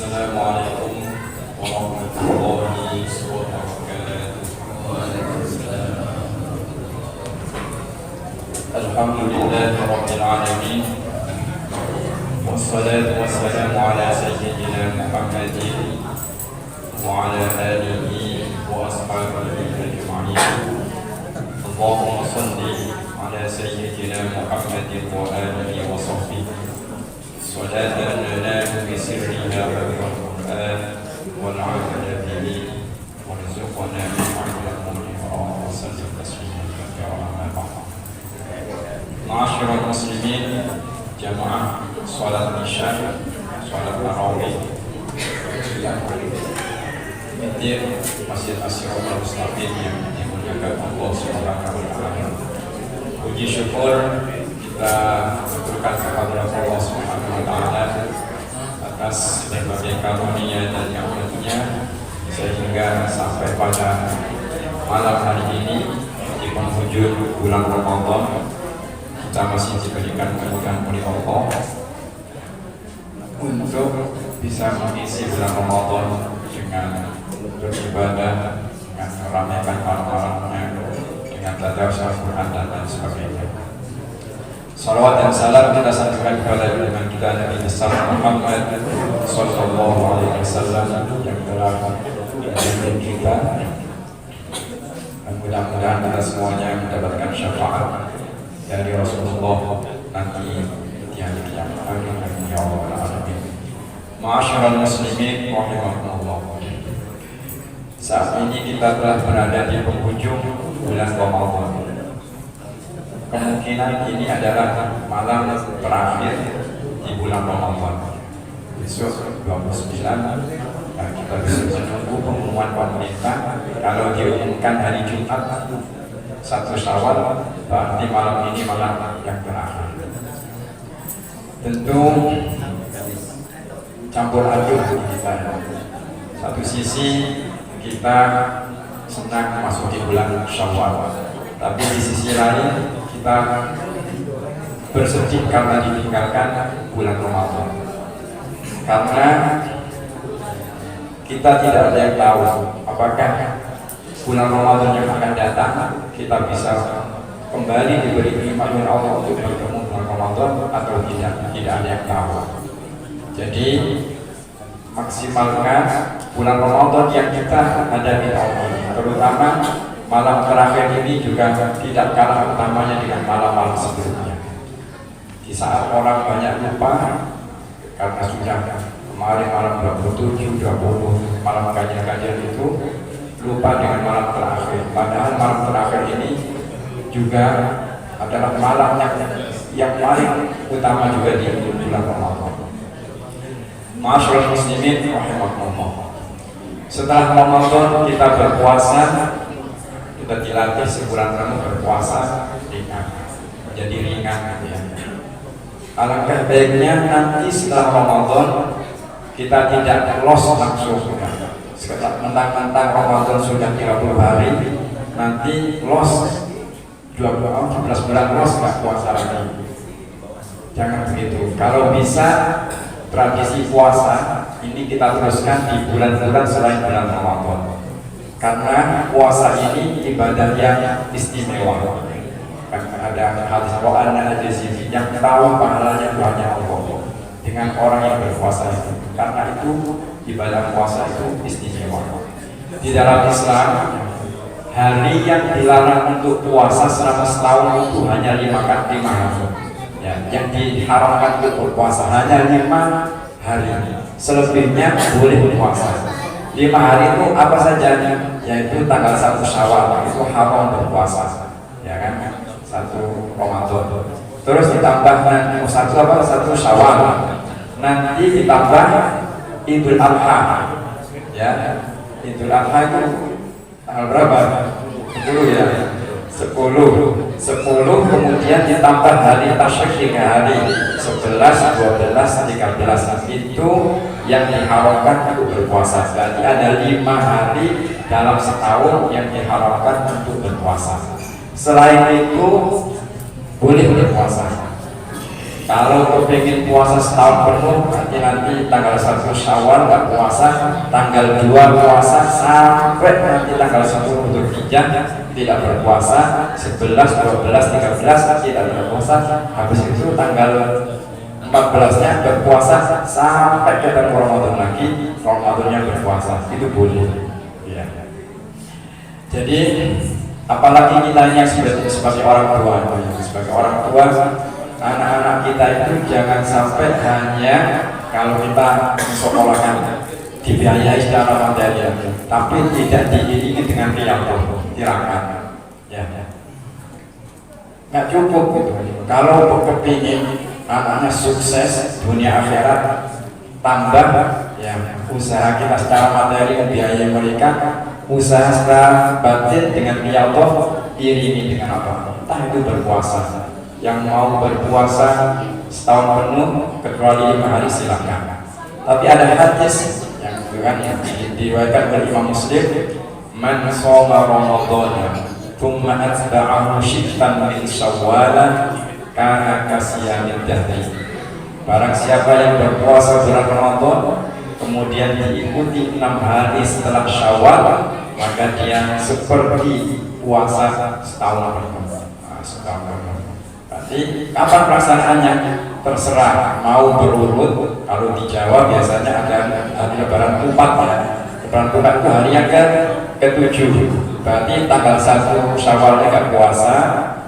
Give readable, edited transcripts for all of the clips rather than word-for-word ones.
السلام عليكم ورحمة الله وبركاته. الحمد لله رب العالمين، والصلاة والسلام على سيدنا محمد وعلى آله وأصحابه أجمعين. اللهم صل على سيدنا محمد وآله وصحبه صلاة ننال بسرها حفظ القرآن والعمل به وارزقنا بفعله الإقرار وسلم تسليما كثيرا. أما بعد، معاشر المسلمين، جماعة صلاة العشاء، صلاة التراويح di Masjid Asy-Syahrul Mustaqim yang dimuliakan Allah Subhanahu wa taala. Puji syukur kita aturkan kepada Allah Subhanahu wa taala atas berbagai karunia dan nikmat-Nya sehingga sampai pada malam hari ini di penghujung bulan Ramadan kita masih diberikan kemudahan oleh Allah untuk bisa mengisi bulan Ramadan dengan beribadah, dengan meramaikan malam-malamnya, dengan tadarus Al-Quran dan lain sebagainya. Salawat dan salam kita sampaikan kepada junjungan kita Nabi besar Muhammad Sallallahu Alaihi Wasallam yang telah membimbing kita. Dan mudah-mudahan kita semuanya mendapatkan syafaat dari Rasulullah nanti di hari kiamat. Amin ya rabbal alamin. Ma'asyiral muslimin rahimakumullah. Saat ini kita telah berada di penghujung bulan Ramadan. Kemungkinan ini adalah malam terakhir di bulan Ramadan. Besok 29 kita bisa menunggu pengumuman pemerintah. Kalau diumumkan hari Jumat 1 Syawal, berarti malam ini malam yang terakhir. Tentu campur aduk kita. Satu sisi kita senang masuk di bulan Syawal, tapi di sisi lain kita bersedih karena ditinggalkan bulan Ramadan. Karena kita tidak ada yang tahu apakah bulan Ramadan yang akan datang kita bisa kembali diberi nikmat oleh Allah untuk bertemu bulan Ramadan atau tidak ada yang tahu. Jadi maksimalkan bulan Ramadan yang kita hadapi tahun ini, terutama malam terakhir ini juga tidak kalah utamanya dengan malam-malam sebelumnya. Di saat orang banyak lupa karena sudah kemarin malam 27, 20 malam kajian-kajian itu lupa dengan malam terakhir. Padahal malam terakhir ini juga adalah malam yang paling utama juga di bulan Ramadan. Ma'asyiral muslimin rahimakumullah. Setelah Ramadan kita berpuasa, kita dilatih sebulan penuh berpuasa ringan, menjadi ringan ya. Alangkah baiknya nanti setelah Ramadan kita tidak los langsung setelah mentang-mentang Ramadan sudah 30 hari, nanti los 12 bulan los nggak puasa lagi. Jangan begitu. Kalau bisa tradisi puasa ini kita teruskan di bulan-bulan selain bulan Ramadan, karena puasa ini ibadah yang istimewa. Ada hadis Quran yang tahu pahalanya itu hanya Allah dengan orang yang berpuasa itu. Karena itu ibadah puasa itu istimewa. Di dalam Islam, hari yang dilarang untuk puasa selama setahun itu hanya 5 hari. Ya, yang diharamkan untuk berpuasa hanya 5 hari. Selebihnya boleh berpuasa. 5 hari itu apa saja? Yaitu tanggal 1 Syawal itu haram berpuasa, ya kan? 1 Ramadan. Terus ditambah nanti 1 Syawal. Nanti ditambah Idul Adha. Ya, Idul Adha itu tanggal berapa? 10 ya. 10 kemudian ditambah hari tasyrik 3 hari 11, 12, 13 itu yang diharamkan untuk berpuasa. Berarti ada 5 hari dalam setahun yang diharamkan untuk berpuasa. Selain itu boleh berpuasa. Kalau kepingin puasa setahun penuh, nanti tanggal 1 Syawal nggak puasa, tanggal 2 puasa, sampai nanti tanggal 10 Dzulhijjah tidak berpuasa, 11, 12, 13 tidak berpuasa, habis itu tanggal 14-nya berpuasa sampai ketemu Ramadan lagi, Ramadannya berpuasa, itu boleh. Ya. Jadi apalagi kita yang sebagai orang tua, sebagai orang tua, anak-anak kita itu jangan sampai hanya kalau kita sekolahkan dibiayai secara materi, tapi tidak diiringi dengan tirakat. Ya, nggak cukup gitu. Kalau kepingin anaknya sukses dunia akhirat, tambah ya usaha kita secara materi membiayai mereka, usaha secara batin dengan riyadhah iringi dengan apa? Entah itu berpuasa. Yang mau berpuasa setahun penuh kecuali 5 hari silakan. Tapi ada hadis yang diriwayatkan oleh Imam Muslim, man shoma ramadhana thumma atba'ahu shittan min syawwal kana kasiyamid dahri. Barang siapa yang berpuasa bulan Ramadan kemudian diikuti 6 hari setelah Syawal, maka dia seperti puasa setahun penuh. Jadi kapan pelaksanaannya? Terserah, mau berurut. Kalau di Jawa biasanya ada hari Lebaran Kupat ya. Lebaran Kupat itu hari yang ke-7. Berarti tanggal 1 Syawal nggak puasa,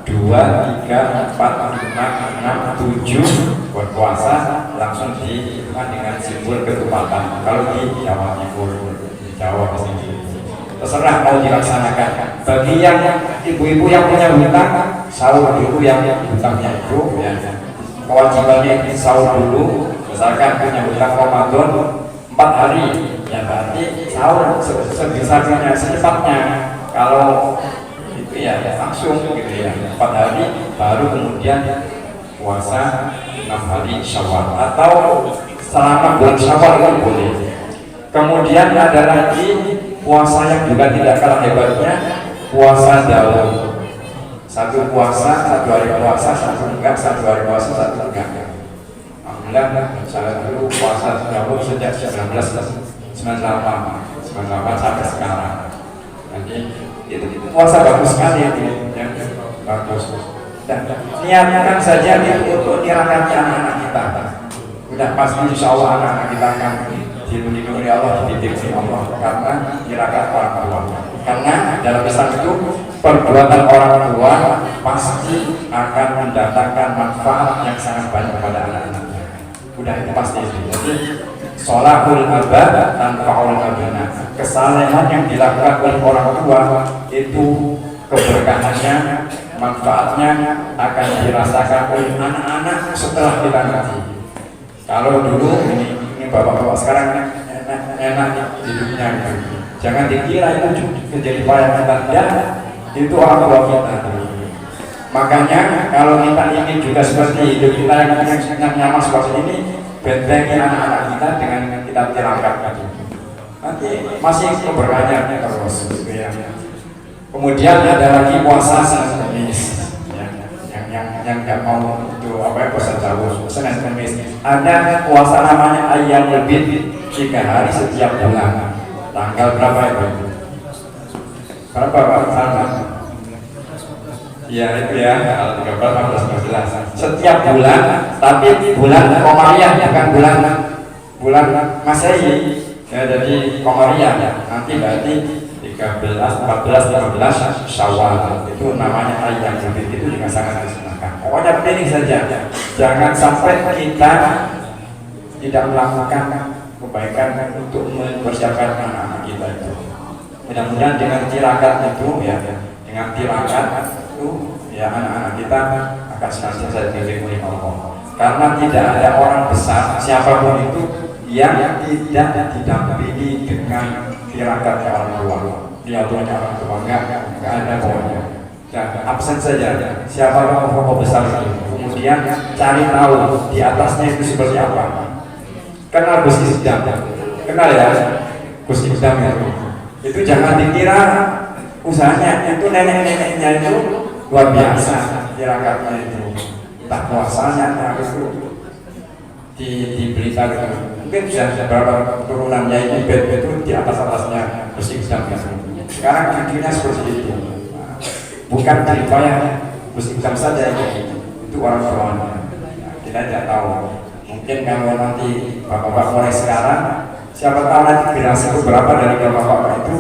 2, 3, 4, 5, 6, 7 buat puasa, langsung dihitungan dengan simbol ketupatan. Kalau di Jawa Timur, di Jawa sini terserah mau dilaksanakan. Bagi yang ibu-ibu yang punya hutang, sahur dulu yang hutangnya itu ya. Kewajibannya sahur dulu. Misalkan punya hutang Ramadan 4 hari, ya berarti sahur sebesarnya secepatnya. Kalau itu ya langsung gitu ya, 4 hari baru kemudian puasa 6 hari Syawal atau selama bulan Syawal kan boleh. Kemudian ada lagi puasa yang juga tidak kalah hebatnya, puasa Daud. Satu puasa, 1 hari puasa, 1 enggak, 1 hari puasa, 1 enggak. Alhamdulillah, saya dulu puasa Daud sejak 1998 sampai sekarang. Jadi itu puasa bagus sekali itu, ya, bagus. Dan niatkan saja untuk dirahmati anak-anak kita. Udah pasti insya Allah anak-anak kita akan dilindungi oleh Allah, dididik Allah karena tirakat orang tua. Karena dalam Islam itu perbuatan orang tua pasti akan mendatangkan manfaat yang sangat banyak kepada anak-anaknya. Udah itu pasti. Jadi sholahul abad tanfa'ul abana. Kesalehan yang dilakukan oleh orang tua itu keberkahannya, manfaatnya akan dirasakan oleh anak-anak setelah kita mati. Kalau dulu ini bapak-bapak sekarang enak hidupnya gitu. Jangan dikira itu menjadi payah kita, tidak, itu orang tua kita. Makanya kalau kita ingin juga seperti hidup kita yang nyaman seperti ini, bentengi anak-anak kita dengan kita tirakat gitu. Nanti masih keberkahannya terus gitu ya. Kemudian ada lagi puasa Senin Kamis yang nggak mau itu apa ya, puasa Daud Senin Kamis. Ada puasa namanya Ayyamul Bid, 3 hari setiap bulan. Tanggal berapa itu? Berapa Pak? Sama? Ya itu ya, tanggal 13, 14, 15. Setiap bulan, tapi bulan Komariah bukan bulan Masehi. Ya, jadi Komariah ya. Nanti berarti 13, 14, 15 Syawal. Itu namanya Ayyam Bid, itu juga sangat disunahkan. Pokoknya pilih saja. Jangan sampai kita tidak melakukan kebaikan untuk mempersiapkan anak-anak kita itu. Mudah-mudahan dengan tirakat itu ya, dengan tirakat itu ya anak-anak kita akan senantiasa dididik oleh Allah. Karena tidak ada orang besar siapapun itu yang tidak didampingi dengan tirakatnya orang tua. Diaturnya orang tua enggak ada pokoknya. Dan absen saja. Siapa orang pokok besar itu. Kemudian cari tahu di atasnya itu seperti apa. Kenal Gus Isdam, kenal ya Gus Isdam itu jangan dikira usahanya itu nenek-neneknya itu luar biasa tirakatnya itu. tak puasanya itu diberitakan. Mungkin bisa beberapa turunannya ini bed itu di atasnya bersih-bersih. Sekarang videonya seperti itu. Bukan cerita bersih-bersih saja itu orang tuanya. Kita tidak tahu. Mungkin kalau nanti bapak-bapak mulai sekarang, siapa tahu nanti generasi berapa dari bapak-bapak itu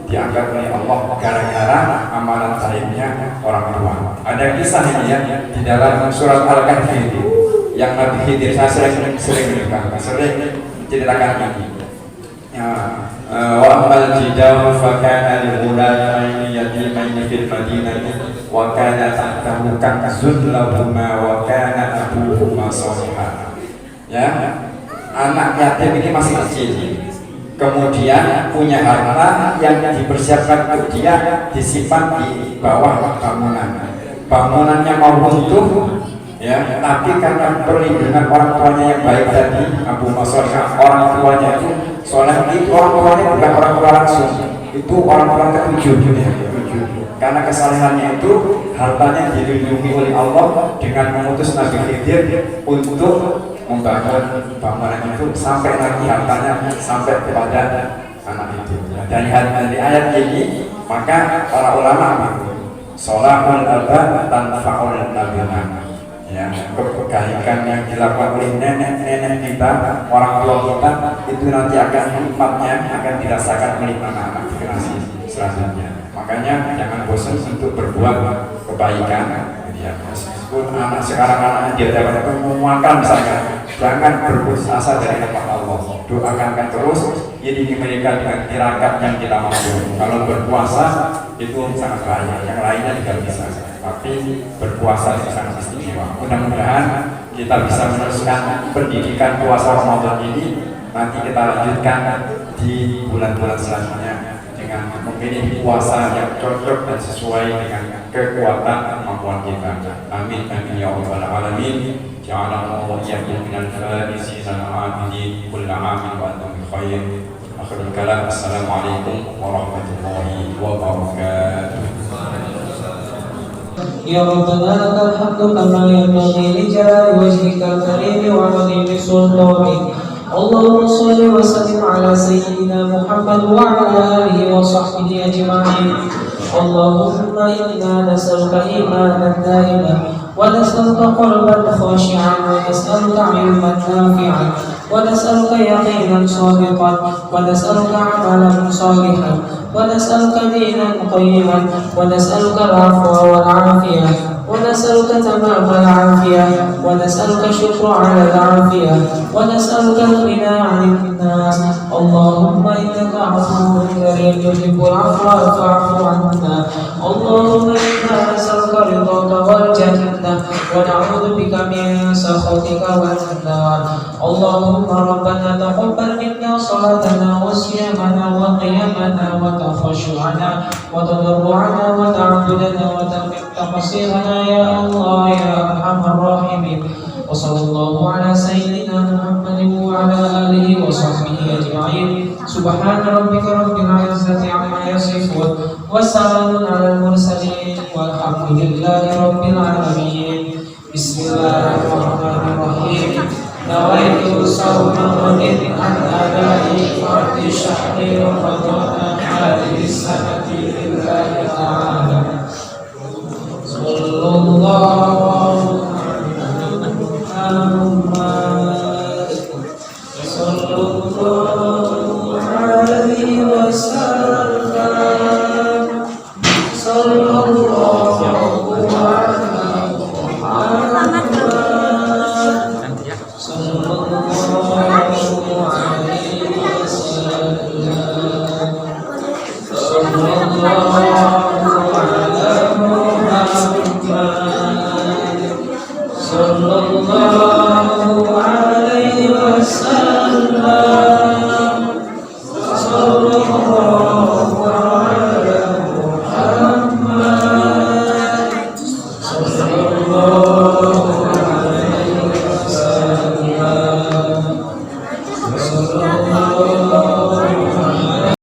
diangkat oleh Allah gara-gara amalan baiknya orang tua. Ada kisah ini ya di dalam surat Al-Kahfi yang Nabi Khidir saya sering ceritakan ini. Wa amal jidar fa kana lil ghulamaini yatimaini fil madinati wa kana tahtahu kanzun lahumma wa kana abuhuma shalihan. Ya, anak yatim ini masih kecil, kemudian punya harta yang dipersiapkan untuk dia disimpan di bawah bangunannya mau runtuh, ya, tapi karena perlindungan orang tuanya yang baik tadi, Abu Masyarah, orang tuanya itu soalnya itu orang tuanya bukan orang tua langsung, itu orang tua ketujuh, karena kesalehannya itu hartanya dilindungi oleh Allah dengan mengutus Nabi Khidir untuk membangun bangunan itu sampai lagi hartanya sampai kepada anak itu. Dari ayat ini maka para ulama sholahul aba tanfa'ul nabiyana, ya, kebaikan yang dilakukan oleh nenek-nenek kita, orang tua kita itu nanti akan nikmatnya akan dirasakan oleh anak-anak generasi selanjutnya. Makanya jangan bosan untuk berbuat kebaikan. Ya, meskipun anak sekarang anaknya dia dapat mau makan misalnya, jangan berputus asa dari rahmat Allah. Doakan terus, ini mereka dengan tirakat yang kita mampu. Kalau berpuasa itu sangat bahaya, yang lainnya juga bisa. Tapi berpuasa itu sangat istimewa. Mudah-mudahan kita bisa meneruskan pendidikan puasa Ramadan ini. Nanti kita lanjutkan di bulan-bulan selanjutnya dengan memilih puasa yang cocok dan sesuai dengan kekuatan kemampuan kita. Amin amin ya rabbal alamin. Ja'alana wa iyyakum minal faizin al-'abidin kullu 'amin wa antum bi khair. Akhirul kalam, assalamualaikum warahmatullahi wabarakatuh. Ya Rabbana lakal hamdu kama yanbaghi li jalali wajhikal karim wa 'azimi sultanik. Allahumma shalli wa sallim ala sayyidina Muhammad wa ala alihi wa sahbihi ajma'in. Allahumma inna nas'aluka imanan da'iman wa nas'aluka qalban khashi'an wa nas'aluka 'ilman nafi'an wa nas'aluka yaqinan shadiqan wa nas'aluka 'amalan shalihan wa nas'aluka dinan qayyiman wa nas'aluka al-'afwa wal 'afiyah ونسألك تمام العافية ونسألك الشكر على العافية ونسألك الغنى عن الناس. اللهم إنك عفو كريم تحب العفو فاعف عنا. اللهم إنا نسألك رضاك والجنة ونعوذ بك من سخطك والنار. اللهم ربنا تقبل منا صلاتنا وصيامنا وقيامنا وتخشعنا وتضرعنا وتعبدنا وتمم تقصيرنا يا الله يا أرحم الراحمين. وصلى الله على سيدنا محمد وعلى آله وصحبه أجمعين. سبحان ربك رب العزة عما يصفون وسلام على المرسلين والحمد لله رب العالمين. بسم الله الرحمن الرحيم. نويت صوم غد عن أداء فرض شهر رمضان هذه السنة لله تعالى. صلى الله عليه وسلم. صلى الله صلى الله